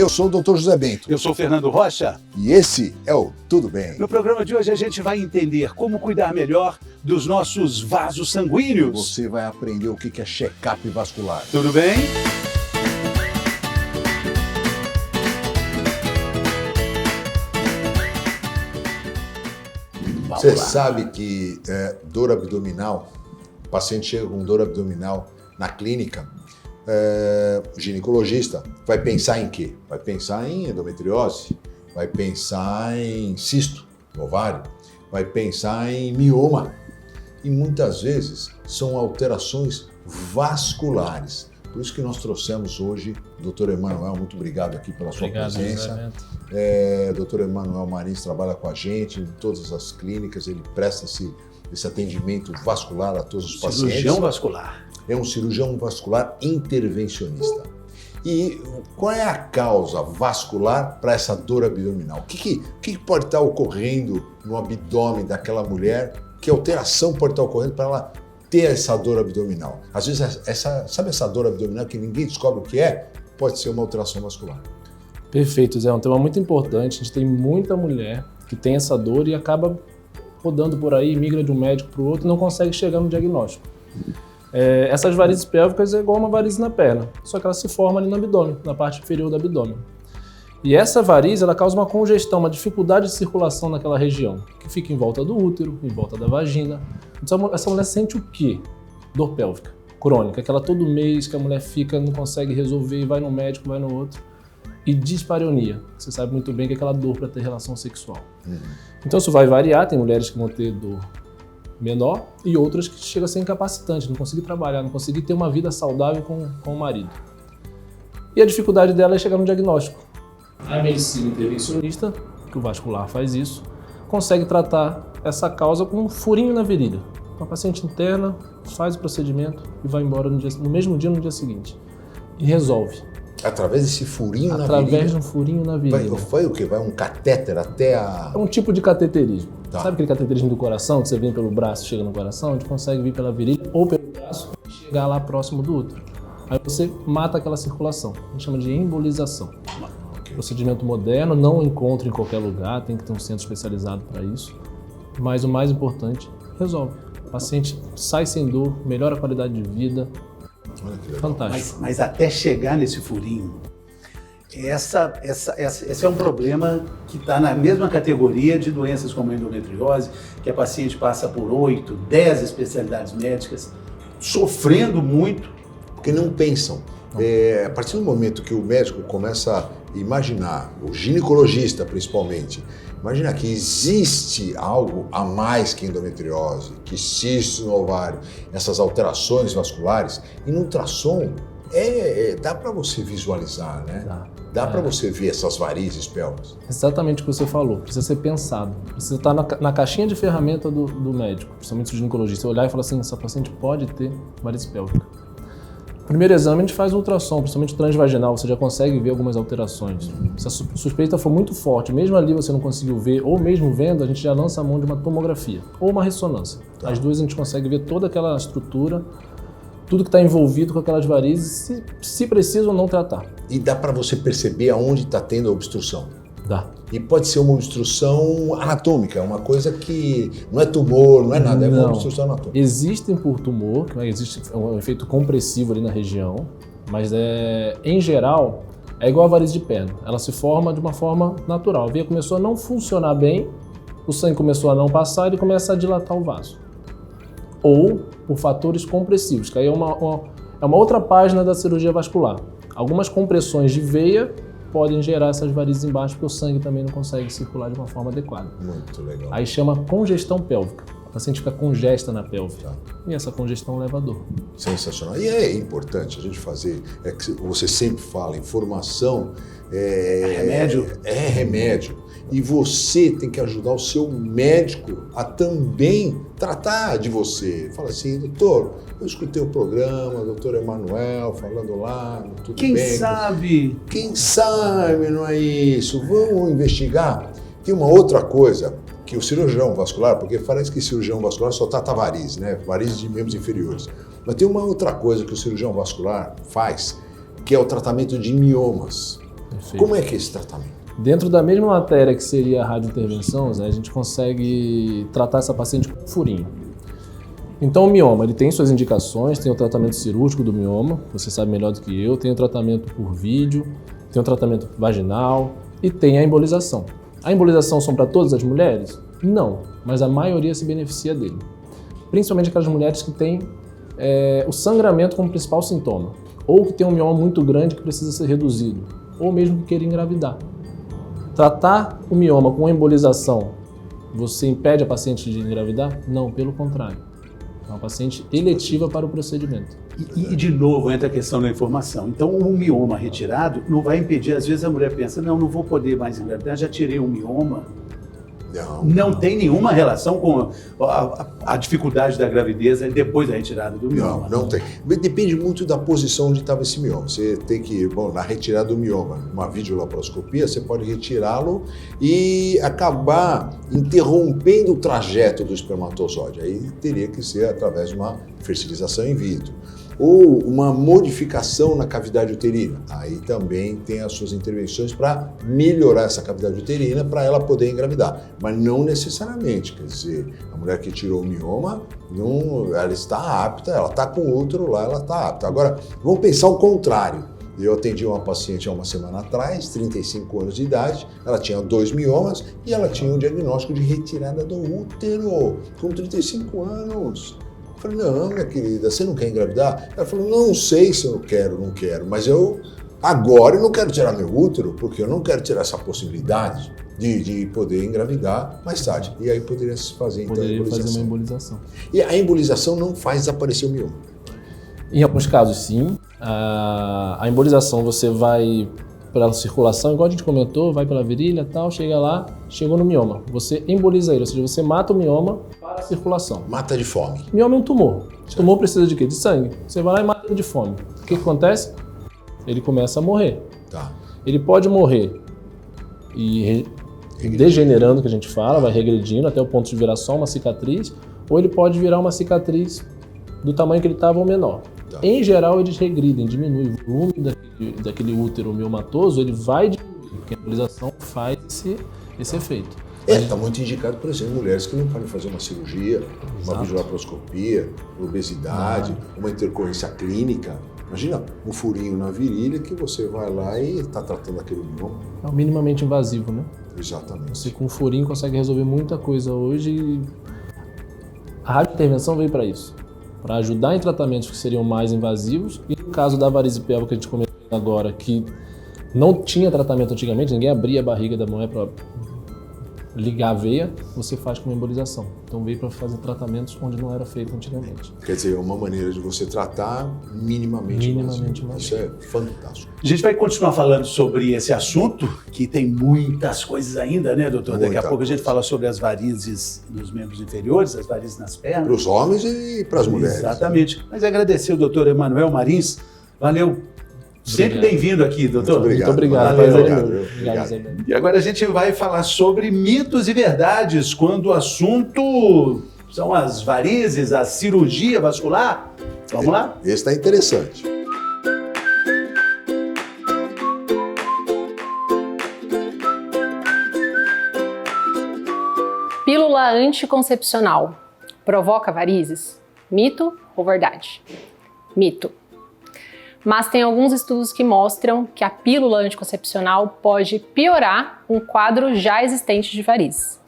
Eu sou o Dr. José Bento. Eu sou o Fernando Rocha. E esse é o Tudo Bem. No programa de hoje a gente vai entender como cuidar melhor dos nossos vasos sanguíneos. Você vai aprender o que é check-up vascular. Tudo bem? Você sabe que dor abdominal, o paciente chega com dor abdominal na clínica, o ginecologista vai pensar em quê? Vai pensar em endometriose, vai pensar em cisto no ovário, vai pensar em mioma. E muitas vezes são alterações vasculares. Por isso que nós trouxemos hoje o Dr. Emanuel, muito obrigado aqui pela sua presença. Dr. Emanuel Marins trabalha com a gente em todas as clínicas, ele presta esse atendimento vascular a todos os pacientes. Cirurgião vascular. É um cirurgião vascular intervencionista. E qual é a causa vascular para essa dor abdominal? O que pode estar ocorrendo no abdômen daquela mulher? Que alteração pode estar ocorrendo para ela ter essa dor abdominal? Às vezes, sabe essa dor abdominal que ninguém descobre o que é? Pode ser uma alteração vascular. Perfeito, Zé. É um tema muito importante. A gente tem muita mulher que tem essa dor e acaba rodando por aí, migra de um médico para o outro e não consegue chegar no diagnóstico. Essas varizes pélvicas é igual uma varize na perna, só que ela se forma ali no abdômen, na parte inferior do abdômen. E essa varize, ela causa uma congestão, uma dificuldade de circulação naquela região, que fica em volta do útero, em volta da vagina. Então, essa mulher sente o quê? Dor pélvica, crônica, aquela todo mês que a mulher fica, não consegue resolver, vai no médico, vai no outro. E dispareunia, você sabe muito bem que é aquela dor para ter relação sexual. Então isso vai variar, tem mulheres que vão ter dor menor e outras que chegam a ser incapacitante, não conseguir trabalhar, não conseguir ter uma vida saudável com o marido. E a dificuldade dela é chegar no diagnóstico. A medicina intervencionista, que o vascular faz isso, consegue tratar essa causa com um furinho na virilha. Então, a paciente interna, faz o procedimento e vai embora no mesmo dia, no dia seguinte. E resolve. Através desse furinho na virilha? Através de um furinho na virilha. Vai o quê? Vai um catéter até a... É um tipo de cateterismo. Tá. Sabe aquele cateterismo do coração, que você vem pelo braço e chega no coração? A gente consegue vir pela virilha ou pelo braço e chegar lá próximo do útero. Aí você mata aquela circulação. A gente chama de embolização. Procedimento moderno, não encontra em qualquer lugar, tem que ter um centro especializado para isso. Mas o mais importante, resolve. O paciente sai sem dor, melhora a qualidade de vida. Fantástico. Mas até chegar nesse furinho, esse é um problema que está na mesma categoria de doenças como a endometriose, que a paciente passa por 8, 10 especialidades médicas, sofrendo muito. Porque não pensam. A partir do momento que o médico começa a imaginar, o ginecologista principalmente, imaginar que existe algo a mais que endometriose, que cisto no ovário, essas alterações vasculares, e no ultrassom dá para você visualizar, né? Dá para você ver essas varizes pélvicas. Exatamente o que você falou, precisa ser pensado, precisa estar na caixinha de ferramenta do médico, principalmente do ginecologista, olhar e falar assim, essa paciente pode ter varize pélvica. Primeiro exame, a gente faz um ultrassom, principalmente transvaginal, você já consegue ver algumas alterações. Se a suspeita for muito forte, mesmo ali você não conseguiu ver, ou mesmo vendo, a gente já lança a mão de uma tomografia ou uma ressonância. Tá. As duas a gente consegue ver toda aquela estrutura, tudo que está envolvido com aquelas varizes, se precisa ou não tratar. E dá para você perceber aonde está tendo a obstrução. Dá. E pode ser uma obstrução anatômica, uma coisa que não é tumor, não é nada, é uma obstrução anatômica. Existem por tumor, existe um efeito compressivo ali na região, mas em geral é igual a varize de perna. Ela se forma de uma forma natural. A veia começou a não funcionar bem, o sangue começou a não passar e ele começa a dilatar o vaso. Ou por fatores compressivos, que aí é uma outra página da cirurgia vascular. Algumas compressões de veia podem gerar essas varizes embaixo, porque o sangue também não consegue circular de uma forma adequada. Muito legal. Aí chama congestão pélvica. O paciente fica congesta na pelve. Tá. E essa congestão leva a dor. Sensacional. E é importante a gente fazer, que você sempre fala, informação remédio. É remédio. E você tem que ajudar o seu médico a também tratar de você. Fala assim, doutor, eu escutei o programa, doutor Emanuel falando lá, tudo bem. Quem sabe? Quem sabe, não é isso? Vamos investigar. Tem uma outra coisa que o cirurgião vascular, porque parece que cirurgião vascular só trata varizes, né? Varizes de membros inferiores. Mas tem uma outra coisa que o cirurgião vascular faz, que é o tratamento de miomas. Perfeito. Como é que é esse tratamento? Dentro da mesma matéria que seria a radiointervenção, Zé, a gente consegue tratar essa paciente com furinho. Então o mioma, ele tem suas indicações, tem o tratamento cirúrgico do mioma, você sabe melhor do que eu, tem o tratamento por vídeo, tem o tratamento vaginal e tem a embolização. A embolização são para todas as mulheres? Não, mas a maioria se beneficia dele. Principalmente aquelas mulheres que têm o sangramento como principal sintoma, ou que tem um mioma muito grande que precisa ser reduzido, ou mesmo que queira engravidar. Tratar o mioma com embolização, você impede a paciente de engravidar? Não, pelo contrário. É uma paciente eletiva para o procedimento. E de novo entra a questão da informação. Então, o mioma retirado não vai impedir, às vezes a mulher pensa, não vou poder mais engravidar, já tirei um mioma. Não tem nenhuma relação com a dificuldade da gravidez depois da retirada do mioma. Não tem. Depende muito da posição onde estava esse mioma. Você tem que, na retirada do mioma, uma videolaparoscopia, você pode retirá-lo e acabar interrompendo o trajeto do espermatozoide. Aí teria que ser através de uma fertilização in vitro. Ou uma modificação na cavidade uterina. Aí também tem as suas intervenções para melhorar essa cavidade uterina para ela poder engravidar. Mas não necessariamente, quer dizer, a mulher que tirou o mioma, ela está apta, ela está com o útero lá, ela está apta. Agora, vamos pensar o contrário. Eu atendi uma paciente há uma semana atrás, 35 anos de idade, ela tinha 2 miomas e ela tinha um diagnóstico de retirada do útero, com 35 anos. Eu falei, não, minha querida, você não quer engravidar? Ela falou, não sei se eu quero, não quero, mas agora eu não quero tirar meu útero, porque eu não quero tirar essa possibilidade de poder engravidar mais tarde. E aí poderia se fazer, então, Poderia fazer uma embolização. E a embolização não faz desaparecer o mioma? Em alguns casos, sim. A embolização você vai pela circulação, igual a gente comentou, vai pela virilha e tal, chega lá, chegou no mioma. Você emboliza ele, ou seja, você mata o mioma para a circulação. Mata de fome. Mioma é um tumor. O tumor precisa de quê? De sangue. Você vai lá e mata ele de fome. O que acontece? Ele começa a morrer. Tá. Ele pode morrer e degenerando, que a gente fala, vai regredindo até o ponto de virar só uma cicatriz, ou ele pode virar uma cicatriz do tamanho que ele estava ou menor. Tá. Em geral, eles regridem, diminui o volume daquele útero miomatoso, ele vai diminuir, porque a embolização faz esse efeito. Está muito indicado, por exemplo, mulheres que não podem fazer uma cirurgia, uma videolaparoscopia, obesidade, uma intercorrência clínica. Imagina um furinho na virilha que você vai lá e está tratando aquele mioma. É o minimamente invasivo, né? Exatamente. Você com um furinho consegue resolver muita coisa hoje. A radiointervenção veio para isso, para ajudar em tratamentos que seriam mais invasivos. E no caso da varize pélvica que a gente comentou agora, que não tinha tratamento antigamente, ninguém abria a barriga da mulher para ligar a veia, você faz com uma embolização. Então veio para fazer tratamentos onde não era feito antigamente. Quer dizer, é uma maneira de você tratar minimamente invasivo. Isso é fantástico. A gente vai continuar falando sobre esse assunto, que tem muitas coisas ainda, né, doutor? Daqui a pouco a gente fala sobre as varizes nos membros inferiores, as varizes nas pernas. Para os homens e para as mulheres. Exatamente. Mas agradecer o doutor Emanuel Marins. Valeu. Sempre bem-vindo aqui, doutor. Muito obrigado. Obrigado. E agora a gente vai falar sobre mitos e verdades quando o assunto são as varizes, a cirurgia vascular. Vamos lá? Esse está interessante. Pílula anticoncepcional provoca varizes? Mito ou verdade? Mito. Mas tem alguns estudos que mostram que a pílula anticoncepcional pode piorar um quadro já existente de varizes.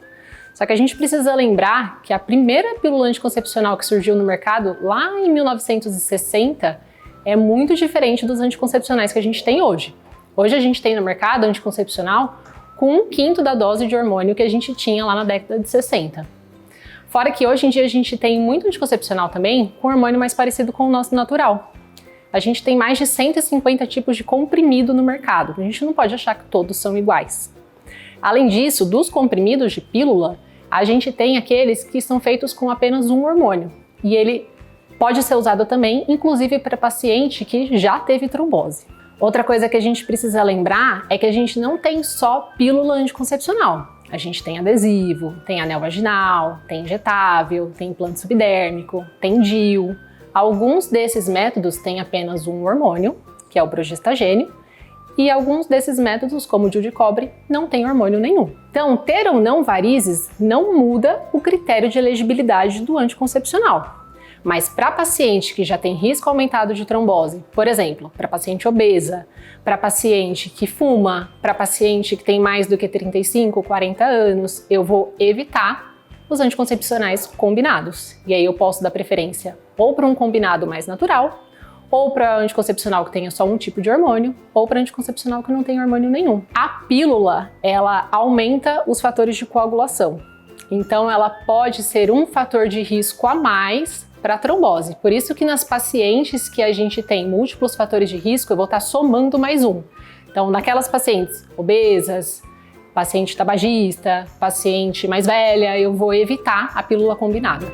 Só que a gente precisa lembrar que a primeira pílula anticoncepcional que surgiu no mercado lá em 1960 é muito diferente dos anticoncepcionais que a gente tem hoje. Hoje a gente tem no mercado anticoncepcional com 1/5 da dose de hormônio que a gente tinha lá na década de 60. Fora que hoje em dia a gente tem muito anticoncepcional também com hormônio mais parecido com o nosso natural. A gente tem mais de 150 tipos de comprimido no mercado. A gente não pode achar que todos são iguais. Além disso, dos comprimidos de pílula, a gente tem aqueles que são feitos com apenas um hormônio. E ele pode ser usado também, inclusive para paciente que já teve trombose. Outra coisa que a gente precisa lembrar é que a gente não tem só pílula anticoncepcional. A gente tem adesivo, tem anel vaginal, tem injetável, tem implante subdérmico, tem DIU. Alguns desses métodos têm apenas um hormônio, que é o progestagênio, E alguns desses métodos, como o DIU de cobre, não tem hormônio nenhum. Então, ter ou não varizes não muda o critério de elegibilidade do anticoncepcional. Mas para paciente que já tem risco aumentado de trombose, por exemplo, para paciente obesa, para paciente que fuma, para paciente que tem mais do que 35, 40 anos, eu vou evitar os anticoncepcionais combinados. E aí eu posso dar preferência ou para um combinado mais natural, ou para anticoncepcional que tenha só um tipo de hormônio, ou para anticoncepcional que não tem hormônio nenhum. A pílula, ela aumenta os fatores de coagulação. Então, ela pode ser um fator de risco a mais para a trombose. Por isso que nas pacientes que a gente tem múltiplos fatores de risco, eu vou estar somando mais um. Então, naquelas pacientes obesas, paciente tabagista, paciente mais velha, eu vou evitar a pílula combinada.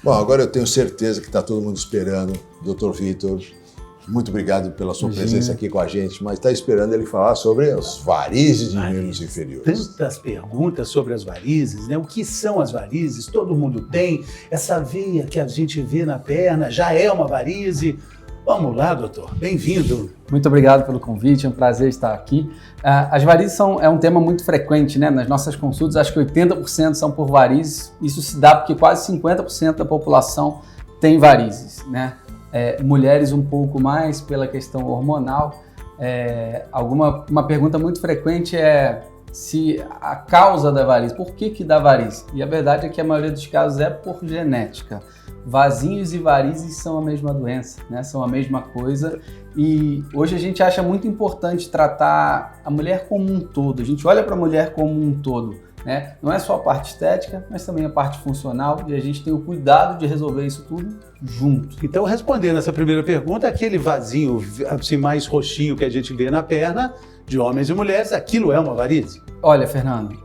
Bom, agora eu tenho certeza que está todo mundo esperando, Dr. Vitor. Muito obrigado pela sua presença aqui com a gente, mas está esperando ele falar sobre as varizes de membros inferiores. Tantas perguntas sobre as varizes, né? O que são as varizes? Todo mundo tem. Essa veia que a gente vê na perna já é uma varize. Vamos lá, doutor. Bem-vindo. Muito obrigado pelo convite, é um prazer estar aqui. As varizes é um tema muito frequente, né? Nas nossas consultas, acho que 80% são por varizes. Isso se dá porque quase 50% da população tem varizes, né? Mulheres um pouco mais pela questão hormonal. Uma pergunta muito frequente é se a causa da varize, por que dá varize? E a verdade é que a maioria dos casos é por genética. Vasinhos e varizes são a mesma doença, né? São a mesma coisa. E hoje a gente acha muito importante tratar a mulher como um todo. A gente olha para a mulher como um todo, né? Não é só a parte estética, mas também a parte funcional. E a gente tem o cuidado de resolver isso tudo junto. Então, respondendo essa primeira pergunta, aquele vasinho assim, mais roxinho que a gente vê na perna, de homens e mulheres, aquilo é uma varize? Olha, Fernando,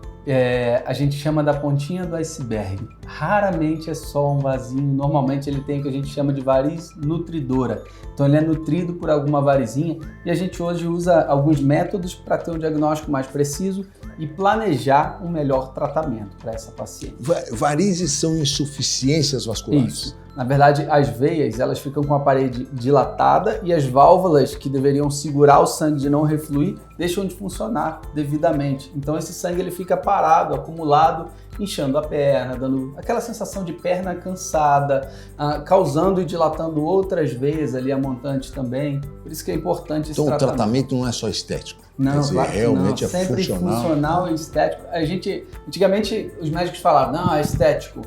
a gente chama da pontinha do iceberg. Raramente é só um vasinho, normalmente ele tem o que a gente chama de variz nutridora. Então ele é nutrido por alguma varizinha e a gente hoje usa alguns métodos para ter um diagnóstico mais preciso e planejar um melhor tratamento para essa paciente. Varizes são insuficiências vasculares? Isso. Na verdade, as veias, elas ficam com a parede dilatada e as válvulas que deveriam segurar o sangue de não refluir deixam de funcionar devidamente. Então esse sangue ele fica parado, acumulado, inchando a perna, dando aquela sensação de perna cansada, causando e dilatando outras veias ali a montante também. Por isso que é importante esse tratamento. Então o tratamento não é só estético? Não, quer dizer, claro realmente não. é Sempre funcional e estético. Antigamente os médicos falavam, não, é estético.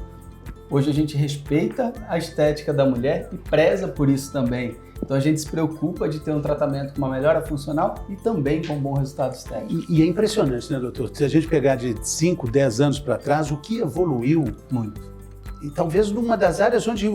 Hoje a gente respeita a estética da mulher e preza por isso também. Então a gente se preocupa de ter um tratamento com uma melhora funcional e também com um bom resultado estético. E é impressionante, né, doutor? Se a gente pegar de 5, 10 anos para trás, o que evoluiu muito. E talvez numa das áreas onde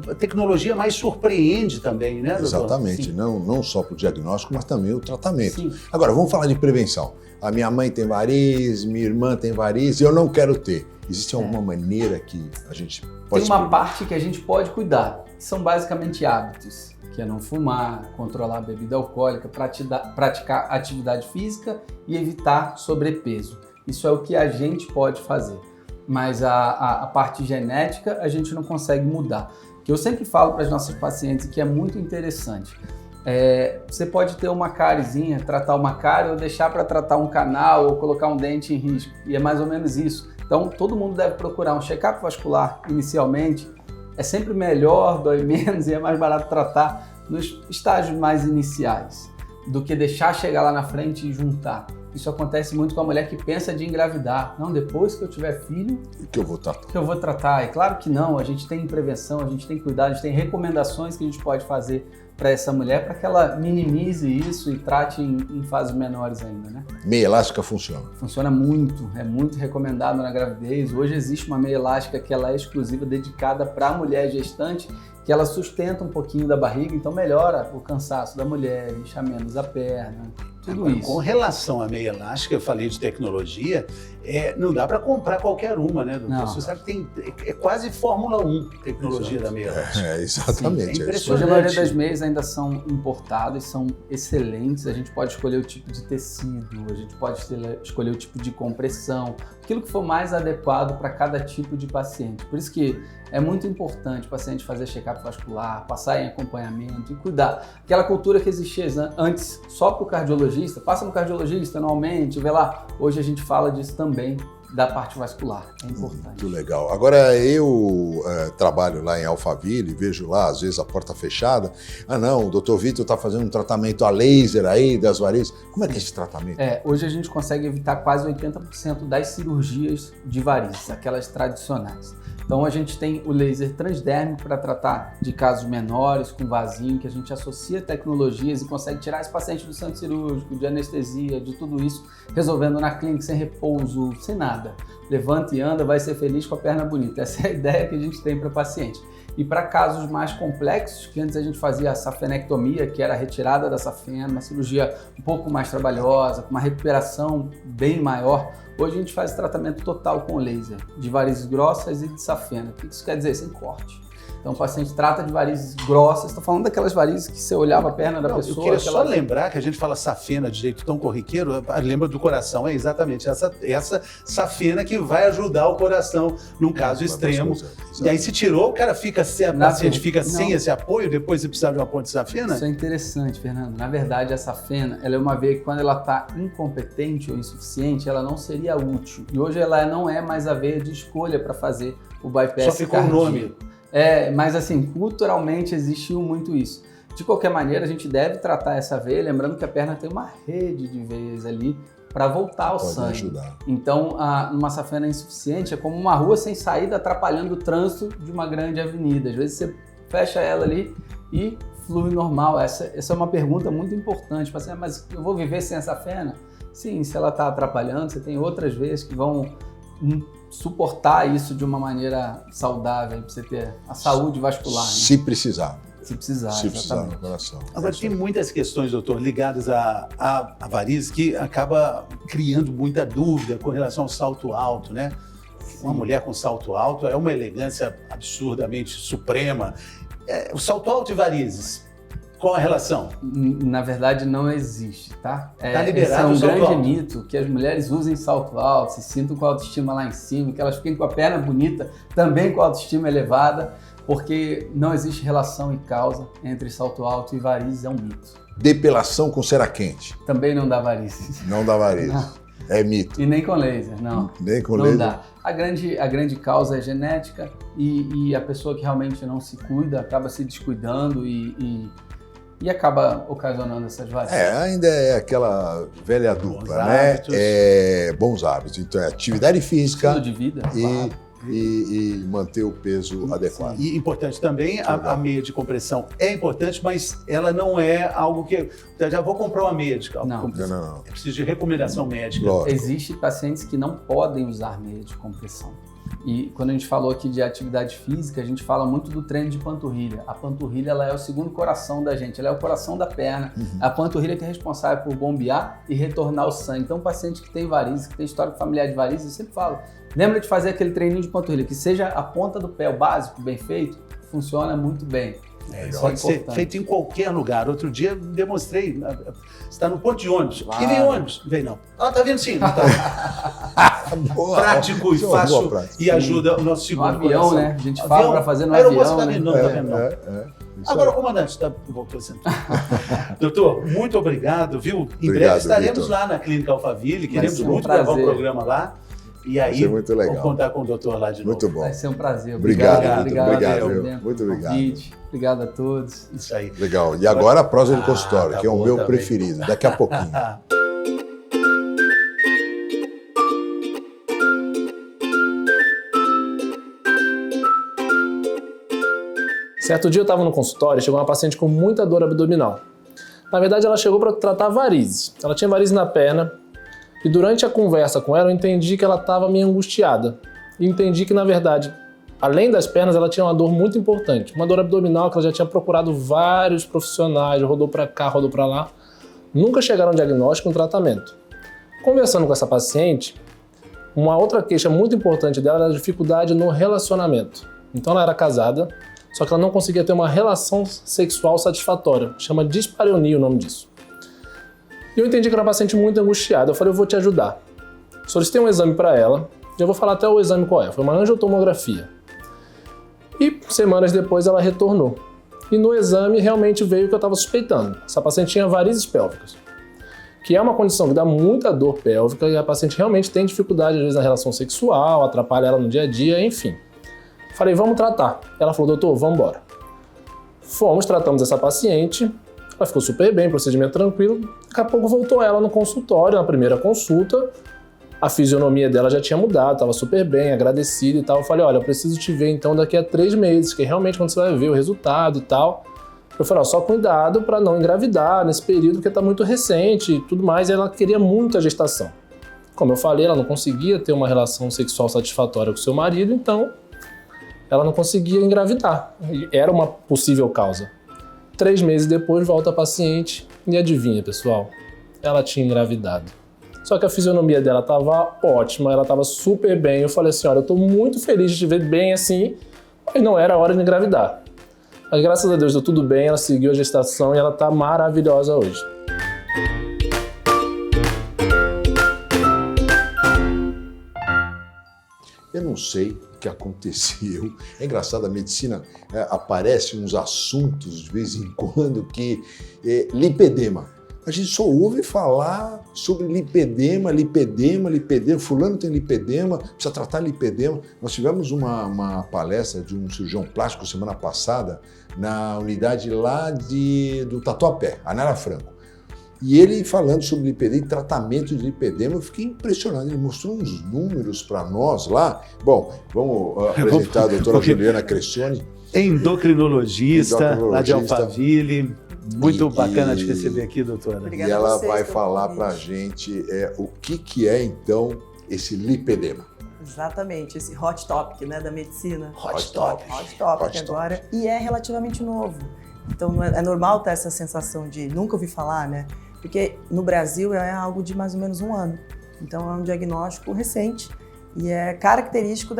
a tecnologia mais surpreende também, né, doutor? Exatamente, não só para o diagnóstico, mas também o tratamento. Sim. Agora, vamos falar de prevenção. A minha mãe tem varize, minha irmã tem varize, eu não quero ter. Existe alguma maneira que a gente pode... Tem uma parte que a gente pode cuidar, que são basicamente hábitos, que é não fumar, controlar a bebida alcoólica, praticar atividade física e evitar sobrepeso. Isso é o que a gente pode fazer. Mas a parte genética a gente não consegue mudar. O que eu sempre falo para as nossas pacientes que é muito interessante. Você pode ter uma cárizinha, tratar uma cárie ou deixar para tratar um canal ou colocar um dente em risco. E é mais ou menos isso. Então todo mundo deve procurar um check-up vascular inicialmente. É sempre melhor, dói menos e é mais barato tratar nos estágios mais iniciais do que deixar chegar lá na frente e juntar. Isso acontece muito com a mulher que pensa de engravidar. Não, depois que eu tiver filho, que eu vou tratar. Que eu vou tratar. É claro que não, a gente tem prevenção, a gente tem cuidado, a gente tem recomendações que a gente pode fazer para essa mulher para que ela minimize isso e trate em fases menores ainda, né? Meia elástica funciona? Funciona muito, é muito recomendado na gravidez. Hoje existe uma meia elástica que ela é exclusiva, dedicada para a mulher gestante, que ela sustenta um pouquinho da barriga, então melhora o cansaço da mulher, incha menos a perna, tudo isso. Com relação à meia elástica, eu falei de tecnologia, Não dá para comprar qualquer uma, né, doutor? Não. Você sabe que é quase Fórmula 1 tecnologia da meia. Exatamente. Sim, é é isso. Hoje a maioria das meias ainda são importadas, são excelentes. A gente pode escolher o tipo de tecido, a gente pode escolher o tipo de compressão, aquilo que for mais adequado para cada tipo de paciente. Por isso que é muito importante o paciente fazer check-up vascular, passar em acompanhamento e cuidar. Aquela cultura que existia antes só para o cardiologista, passa no cardiologista anualmente, vê lá. Hoje a gente fala disso também, da parte vascular. É importante. Muito legal. Agora, eu trabalho lá em Alphaville, vejo lá, às vezes, a porta fechada. Ah, não, o doutor Vitor está fazendo um tratamento a laser aí das varizes. Como é que é esse tratamento? Hoje a gente consegue evitar quase 80% das cirurgias de varizes, aquelas tradicionais. Então a gente tem o laser transdérmico para tratar de casos menores, com vasinho, que a gente associa tecnologias e consegue tirar esse paciente do centro cirúrgico, de anestesia, de tudo isso, resolvendo na clínica, sem repouso, sem nada. Levanta e anda, vai ser feliz com a perna bonita. Essa é a ideia que a gente tem para o paciente. E para casos mais complexos, que antes a gente fazia a safenectomia, que era a retirada da safena, uma cirurgia um pouco mais trabalhosa, com uma recuperação bem maior, hoje a gente faz tratamento total com laser, de varizes grossas e de safena. O que isso quer dizer? Sem corte. Então o paciente trata de varizes grossas, estou falando daquelas varizes que você olhava a perna da pessoa. Eu queria só lembrar que a gente fala safena de jeito tão corriqueiro, lembra do coração, é exatamente essa safena que vai ajudar o coração num caso extremo. E aí se tirou, o cara fica paciente fica sem esse apoio, depois você precisa de um apoio de safena? Isso é interessante, Fernando. Na verdade, a safena, ela é uma veia que quando ela está incompetente ou insuficiente, ela não seria útil. E hoje ela não é mais a veia de escolha para fazer o bypass. Só ficou o nome. Mas assim, culturalmente existiu muito isso. De qualquer maneira, a gente deve tratar essa veia, lembrando que a perna tem uma rede de veias ali para voltar ao sangue. Ajudar. Então, uma safena insuficiente é como uma rua sem saída atrapalhando o trânsito de uma grande avenida. Às vezes você fecha ela ali e flui normal. Essa é uma pergunta muito importante. Mas eu vou viver sem essa safena? Sim, se ela está atrapalhando, você tem outras veias que vão suportar isso de uma maneira saudável, para você ter a saúde vascular. Se precisar. Se precisar, Se precisar exatamente. no coração. Agora, tem muitas questões, doutor, ligadas à varizes que acaba criando muita dúvida com relação ao salto alto, né? Uma mulher com salto alto é uma elegância absurdamente suprema. O salto alto e varizes, qual a relação? Na verdade, não existe, tá? Tá liberado esse é o um salto grande alto. mito, que as mulheres usem salto alto, se sintam com a autoestima lá em cima, que elas fiquem com a perna bonita, também com a autoestima elevada, porque não existe relação e causa entre salto alto e varizes, é um mito. Depilação com cera quente. Também não dá varizes. Não dá varizes. Não. É mito. E nem com laser, não. Nem com Não laser. dá. A grande causa é genética e a pessoa que realmente não se cuida acaba se descuidando e acaba ocasionando essas varizes. Ainda é aquela velha dupla, Bons né? hábitos. Bons hábitos. Então é atividade física Estilo de vida, claro. e manter o peso adequado. E importante também, a meia de compressão é importante, mas ela não é algo que... Eu já vou comprar uma meia de compressão. Não. É preciso de recomendação médica. Lógico. Existem pacientes que não podem usar meia de compressão. E quando a gente falou aqui de atividade física, a gente fala muito do treino de panturrilha. A panturrilha ela é o segundo coração da gente, ela é o coração da perna. A panturrilha que é responsável por bombear e retornar o sangue. Então, o paciente que tem varizes, que tem histórico familiar de varizes, eu sempre falo, lembra de fazer aquele treininho de panturrilha, que seja a ponta do pé, o básico, bem feito, funciona muito bem. Pode ser feito em qualquer lugar. Outro dia eu demonstrei, você está no ponto de ônibus. Claro. E vem ônibus? Vem não. Tá vendo sim. Não tá. Boa. Prático e Boa fácil prática. e ajuda o nosso No segundo avião, coração. né? A gente fala para fazer no Aeromoça avião, tá né? vendo, não, tá vendo não. Isso Agora, aí. comandante, voltou a sentar. Doutor, muito obrigado, viu? Em Obrigado, breve estaremos Vitor. lá na Clínica Alphaville, queremos ser um muito gravar um prazer. programa lá. E aí, ser muito legal. vamos contar com o doutor lá de novo. Muito bom. Vai ser um prazer. Obrigado, Vitor. obrigado, pelo viu? Muito obrigado. convite. Obrigado a todos. Isso aí. Legal. E agora a prosa de consultório, tá que é o bom meu também. preferido. Daqui a pouquinho. Certo dia eu estava no consultório, chegou uma paciente com muita dor abdominal. Na verdade, ela chegou para tratar varizes. Ela tinha varizes na perna e durante a conversa com ela eu entendi que ela estava meio angustiada. E entendi que, na verdade, além das pernas, ela tinha uma dor muito importante. Uma dor abdominal que ela já tinha procurado vários profissionais, rodou para cá, rodou para lá. Nunca chegaram a um diagnóstico, um tratamento. Conversando com essa paciente, Uma outra queixa muito importante dela era a dificuldade no relacionamento. Então ela era casada, só que ela não conseguia ter uma relação sexual satisfatória. Chama dispareunia o nome disso. E eu entendi que era uma paciente muito angustiada. Eu falei, eu vou te ajudar. Solicitei um exame para ela, já vou falar até o exame qual é. Foi uma angiotomografia. E semanas depois ela retornou. E no exame realmente veio o que eu estava suspeitando. Essa paciente tinha varizes pélvicas, que é uma condição que dá muita dor pélvica e a paciente realmente tem dificuldade, às vezes, na relação sexual, atrapalha ela no dia a dia, enfim. Falei, vamos tratar. Ela falou, doutor, vamos embora. Fomos, tratamos essa paciente, ela ficou super bem, procedimento tranquilo. Daqui a pouco voltou ela no consultório, na primeira consulta. A fisionomia dela já tinha mudado, estava super bem, agradecida e tal. Eu falei, olha, eu preciso te ver então daqui a 3 meses, que é realmente quando você vai ver o resultado e tal. Eu falei, ó, só cuidado para não engravidar nesse período, porque está muito recente e tudo mais. E ela queria muito a gestação. Como eu falei, ela não conseguia ter uma relação sexual satisfatória com seu marido, então ela não conseguia engravidar. Era uma possível causa. 3 meses depois, volta a paciente e adivinha, pessoal? Ela tinha engravidado. Só que a fisionomia dela estava ótima, ela estava super bem. Eu falei assim, olha, eu estou muito feliz de te ver bem assim, mas não era hora de engravidar. Mas graças a Deus deu tudo bem, ela seguiu a gestação e ela está maravilhosa hoje. Eu não sei o que aconteceu. É engraçado, a medicina aparece uns assuntos de vez em quando que lipedema. A gente só ouve falar sobre lipedema, fulano tem lipedema, precisa tratar lipedema. Nós tivemos uma palestra de um cirurgião plástico semana passada na unidade lá do Tatuapé, Anara Franco. E ele falando sobre lipedema e tratamento de lipedema, eu fiquei impressionado. Ele mostrou uns números para nós lá. Bom, vamos apresentar a doutora Juliana Crescioni. Endocrinologista, lá de Alphaville. Muito bacana te receber aqui, doutora. Obrigada. E ela vai falar para a gente o que é, então, esse lipedema. Exatamente, esse hot topic, né, da medicina. Hot topic agora. E é relativamente novo. Então, é normal ter essa sensação de nunca ouvi falar, né? Porque no Brasil é algo de mais ou menos 1 ano. Então, é um diagnóstico recente. E é característico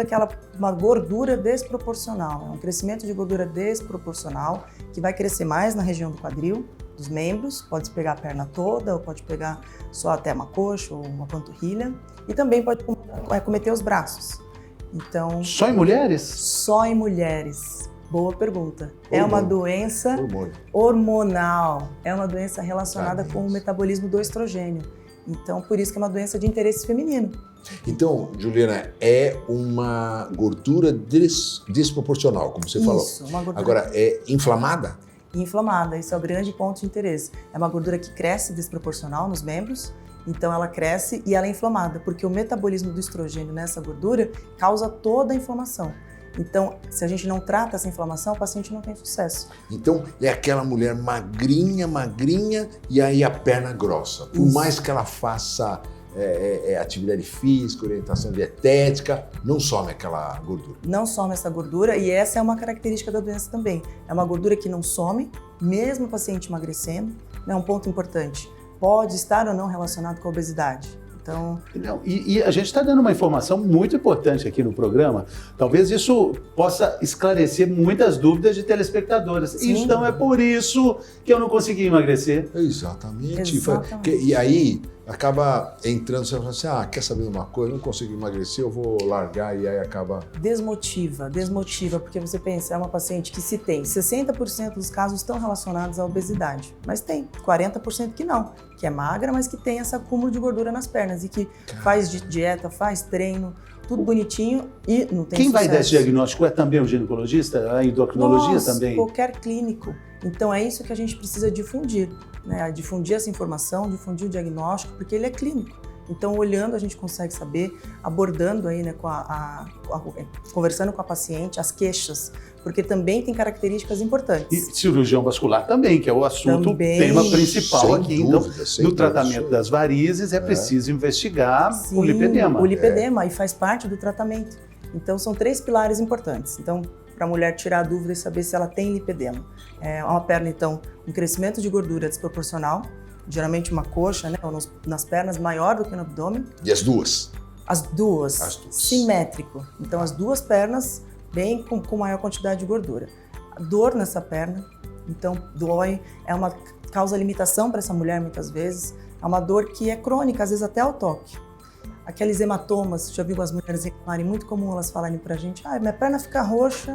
uma gordura desproporcional, um crescimento de gordura desproporcional que vai crescer mais na região do quadril, dos membros, pode pegar a perna toda ou pode pegar só até uma coxa ou uma panturrilha e também pode acometer os braços. Então, só em mulheres? Só em mulheres. Boa pergunta. É uma doença hormonal, é uma doença relacionada com o metabolismo do estrogênio. Então, por isso que é uma doença de interesse feminino. Então, Juliana, é uma gordura desproporcional, como você falou. Isso, uma gordura. Agora, é inflamada? Inflamada, esse é o grande ponto de interesse. É uma gordura que cresce desproporcional nos membros, então ela cresce e ela é inflamada, porque o metabolismo do estrogênio nessa gordura causa toda a inflamação. Então, se a gente não trata essa inflamação, o paciente não tem sucesso. Então, é aquela mulher magrinha, e aí a perna grossa. Por mais que ela faça atividade física, orientação dietética, não some aquela gordura. Não some essa gordura e essa é uma característica da doença também. É uma gordura que não some, mesmo o paciente emagrecendo. É um ponto importante. Pode estar ou não relacionado com a obesidade. Então... E a gente está dando uma informação muito importante aqui no programa. Talvez isso possa esclarecer muitas dúvidas de telespectadoras. Sim. Então é por isso que eu não consegui emagrecer. Exatamente. E aí acaba entrando, você fala assim, quer saber de uma coisa? Não consigo emagrecer, eu vou largar, e aí acaba... Desmotiva, porque você pensa, é uma paciente que se tem 60% dos casos estão relacionados à obesidade, mas tem 40% que não, que é magra, mas que tem esse acúmulo de gordura nas pernas e que faz dieta, faz treino, tudo bonitinho e não tem Quem sucesso. vai dar esse diagnóstico é também o ginecologista? A endocrinologia também? Qualquer clínico. Então é isso que a gente precisa difundir, né? Difundir essa informação, difundir o diagnóstico, porque ele é clínico. Então, olhando, a gente consegue saber, abordando aí, né, conversando com a paciente, as queixas, porque também tem características importantes. E cirurgião vascular também, que é o assunto, tema principal aqui. Então, no tratamento das varizes é preciso investigar o lipedema. O lipedema, e faz parte do tratamento. Então, são 3 pilares importantes. Então, para a mulher tirar a dúvida e saber se ela tem lipedema. É uma perna, então, um crescimento de gordura desproporcional, geralmente uma coxa, né, ou nas pernas, maior do que no abdômen. E as duas? As duas. Simétrico. Então, as duas pernas bem com maior quantidade de gordura. A dor nessa perna, então dói, causa limitação para essa mulher muitas vezes. É uma dor que é crônica, às vezes até ao toque. Aqueles hematomas, já viu as mulheres reclamarem, muito comum elas falarem pra gente, minha perna fica roxa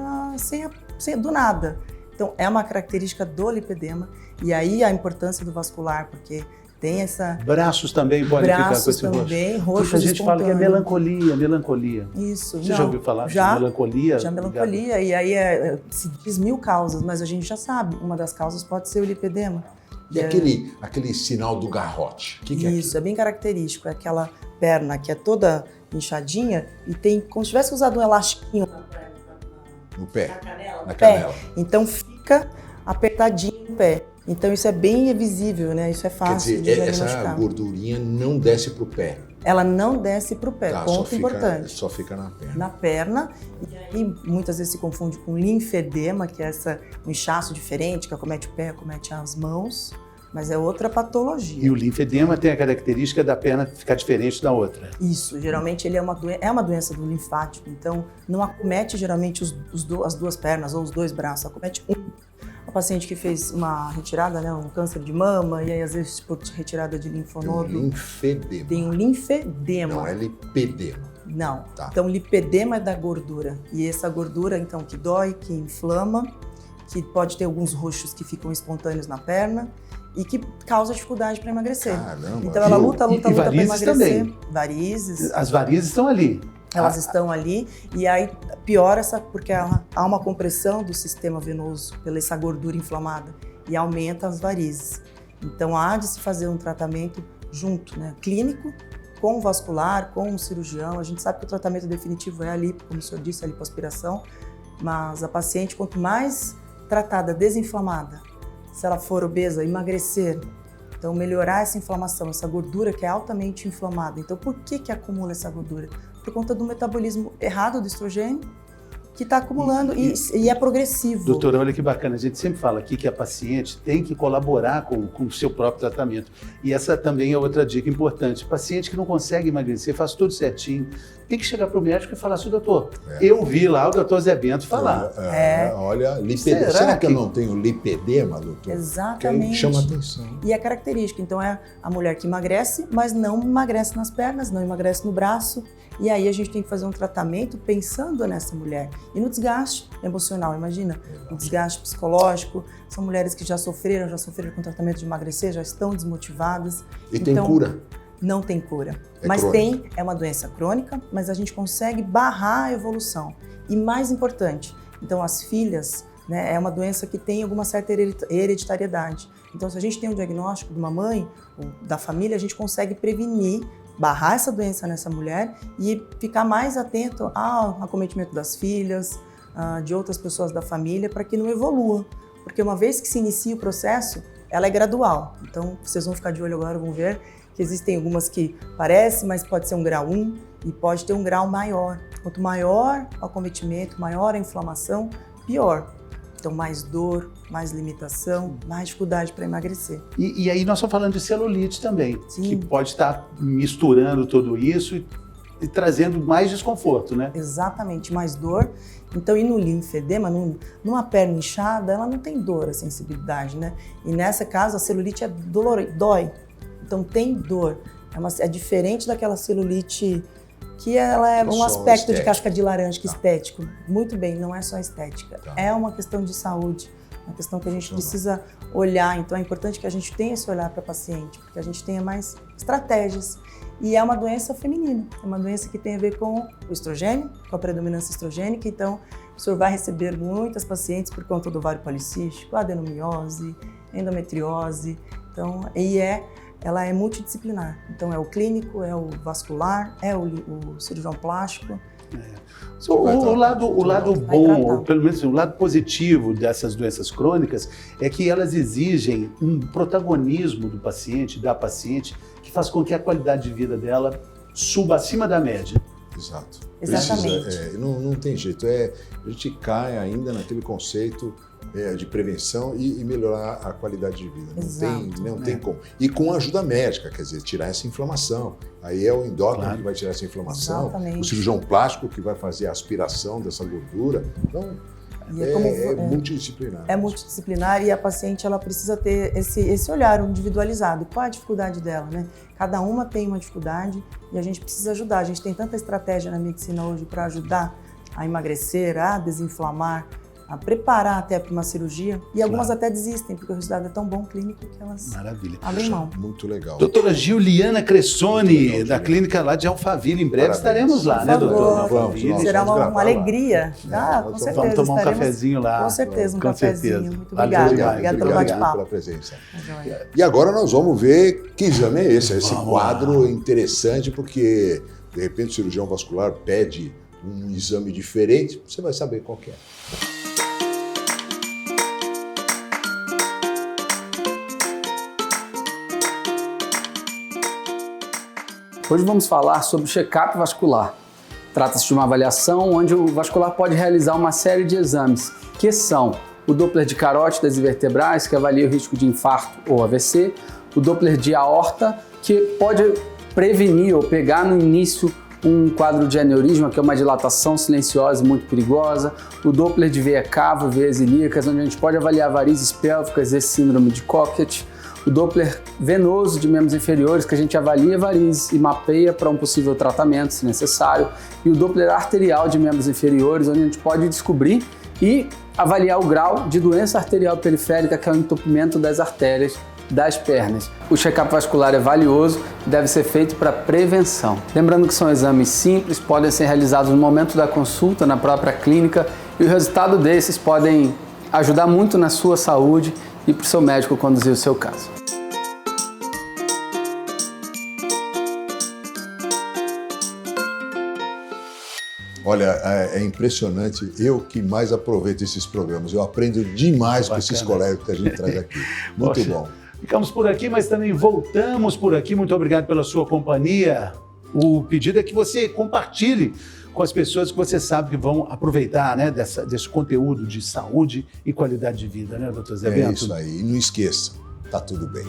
do nada. Então, é uma característica do lipedema, e aí a importância do vascular, porque tem essa... Braços também podem ficar com esse roxo. Braços também, roxos. A gente fala que é melancolia. Isso. Você já ouviu falar de melancolia? Já melancolia, e aí se diz 1000 causas, mas a gente já sabe, uma das causas pode ser o lipedema. E aquele sinal do garrote, o que é isso? É bem característico, é aquela perna que é toda inchadinha e tem como se tivesse usado um elastiquinho no pé, na canela. Então fica apertadinho no pé. Então isso é bem visível, né? Isso é fácil de diagnosticar. Essa gordurinha não desce pro pé. Ela não desce pro pé, ponto importante. Só fica na perna. Na perna, e aí muitas vezes se confunde com linfedema, que é um inchaço diferente, que acomete o pé, acomete as mãos, mas é outra patologia. E o linfedema tem a característica da perna ficar diferente da outra. Isso, geralmente ele é uma doença do linfático, então não acomete geralmente as duas pernas ou os dois braços, acomete uma paciente que fez uma retirada, né, um câncer de mama, e aí às vezes por retirada de linfonodo. Tem um linfedema. Não é lipedema. Não. Tá. Então, lipedema é da gordura. E essa gordura, então, que dói, que inflama, que pode ter alguns roxos que ficam espontâneos na perna e que causa dificuldade para emagrecer. Caramba. Então, ela luta para emagrecer. Também. Varizes. As varizes estão ali. Elas estão ali e aí piora porque há uma compressão do sistema venoso pela essa gordura inflamada e aumenta as varizes. Então há de se fazer um tratamento junto, né, clínico, com o vascular, com o cirurgião. A gente sabe que o tratamento definitivo é a lipo, como o senhor disse, a lipoaspiração, mas a paciente, quanto mais tratada, desinflamada, se ela for obesa, emagrecer, então melhorar essa inflamação, essa gordura que é altamente inflamada. Então por que acumula essa gordura? Por conta do metabolismo errado do estrogênio, que está acumulando e é progressivo. Doutora, olha que bacana, a gente sempre fala aqui que a paciente tem que colaborar com o seu próprio tratamento. E essa também é outra dica importante. Paciente que não consegue emagrecer, faz tudo certinho, tem que chegar para o médico e falar assim, doutor, eu vi lá o doutor Zé Bento falar. Olha, lipedema. Será que eu não tenho lipedema, doutor? Exatamente. Que chama atenção. E é característica, então é a mulher que emagrece, mas não emagrece nas pernas, não emagrece no braço. E aí a gente tem que fazer um tratamento pensando nessa mulher. E no desgaste emocional, imagina, o desgaste psicológico. São mulheres que já sofreram com tratamento de emagrecer, já estão desmotivadas. E tem cura? Não tem cura. É mas crônica. é uma doença crônica, mas a gente consegue barrar a evolução. E mais importante, então as filhas, né, é uma doença que tem alguma certa hereditariedade. Então se a gente tem um diagnóstico de uma mãe ou da família, a gente consegue prevenir, barrar essa doença nessa mulher e ficar mais atento ao acometimento das filhas, de outras pessoas da família, para que não evolua. Porque uma vez que se inicia o processo, ela é gradual. Então, vocês vão ficar de olho agora, vão ver que existem algumas que parecem, mas pode ser um grau 1 e pode ter um grau maior. Quanto maior o acometimento, maior a inflamação, pior. Então, mais dor, mais limitação, mais dificuldade para emagrecer. E aí nós estamos falando de celulite também, Sim. que pode estar misturando tudo isso e trazendo mais desconforto, né? Exatamente, mais dor. Então, e no linfedema, numa perna inchada, ela não tem dor, a sensibilidade, né? E nesse caso, a celulite dói. Então, tem dor. É diferente daquela celulite que ela é um aspecto estético. de casca de laranja, que estético. Muito bem, não é só estética. Tá. É uma questão de saúde, uma questão que a gente precisa olhar. Então, é importante que a gente tenha esse olhar para a paciente, porque a gente tenha mais estratégias. E é uma doença feminina, é uma doença que tem a ver com o estrogênio, com a predominância estrogênica. Então, o senhor vai receber muitas pacientes por conta do ovário policístico, adenomiose, endometriose. Então, ela é multidisciplinar. Então, é o clínico, é o vascular, é o cirurgião plástico. O lado bom, pelo menos o lado positivo dessas doenças crônicas é que elas exigem um protagonismo do paciente, da paciente, que faz com que a qualidade de vida dela suba acima da média. Exato. Exatamente. Não tem jeito. A gente cai ainda naquele conceito de prevenção e melhorar a qualidade de vida. Exato, Não tem como. E com ajuda médica, quer dizer, tirar essa inflamação. Aí é o endócrino que vai tirar essa inflamação, Exatamente. o cirurgião plástico que vai fazer a aspiração dessa gordura. Então, E é multidisciplinar. É multidisciplinar e a paciente ela precisa ter esse olhar individualizado. Qual é a dificuldade dela, né? Cada uma tem uma dificuldade e a gente precisa ajudar. A gente tem tanta estratégia na medicina hoje para ajudar a emagrecer, a desinflamar, a preparar até para uma cirurgia. E algumas até desistem, porque o resultado é tão bom clínico que elas abrem mão. Muito legal. Doutora Giuliana Cressoni, da clínica lá de Alphaville. Em breve estaremos lá, né, doutora? Vamos, será vamos uma gravar alegria. lá. Com certeza. Vamos tomar um estaremos- cafezinho lá. Com certeza, um Com cafezinho. certeza. Muito Valeu obrigada. demais. Obrigada pelo Obrigado bate-papo. pela presença. Tá joia. E agora nós vamos ver que exame é esse. Esse Vamos quadro lá. interessante, porque de repente o cirurgião vascular pede um exame diferente, você vai saber qual que é. Hoje vamos falar sobre o check-up vascular. Trata-se de uma avaliação onde o vascular pode realizar uma série de exames, que são o Doppler de carótidas e vertebrais, que avalia o risco de infarto ou AVC, o Doppler de aorta, que pode prevenir ou pegar no início um quadro de aneurisma, que é uma dilatação silenciosa e muito perigosa, o Doppler de veia cava, veias ilíacas, onde a gente pode avaliar varizes pélvicas e síndrome de Cockett, o Doppler venoso de membros inferiores, que a gente avalia varizes e mapeia para um possível tratamento, se necessário, e o Doppler arterial de membros inferiores, onde a gente pode descobrir e avaliar o grau de doença arterial periférica, que é o entupimento das artérias das pernas. O check-up vascular é valioso e deve ser feito para prevenção. Lembrando que são exames simples, podem ser realizados no momento da consulta, na própria clínica, e o resultado desses podem ajudar muito na sua saúde e para o seu médico conduzir o seu caso. Olha, é impressionante. Eu que mais aproveito esses programas. Eu aprendo demais com esses colegas que a gente traz aqui. Muito Poxa. bom. Ficamos por aqui, mas também voltamos por aqui. Muito obrigado pela sua companhia. O pedido é que você compartilhe com as pessoas que você sabe que vão aproveitar, né, desse conteúdo de saúde e qualidade de vida, né, doutor Zé É Bento? isso aí. E não esqueça, tá tudo bem.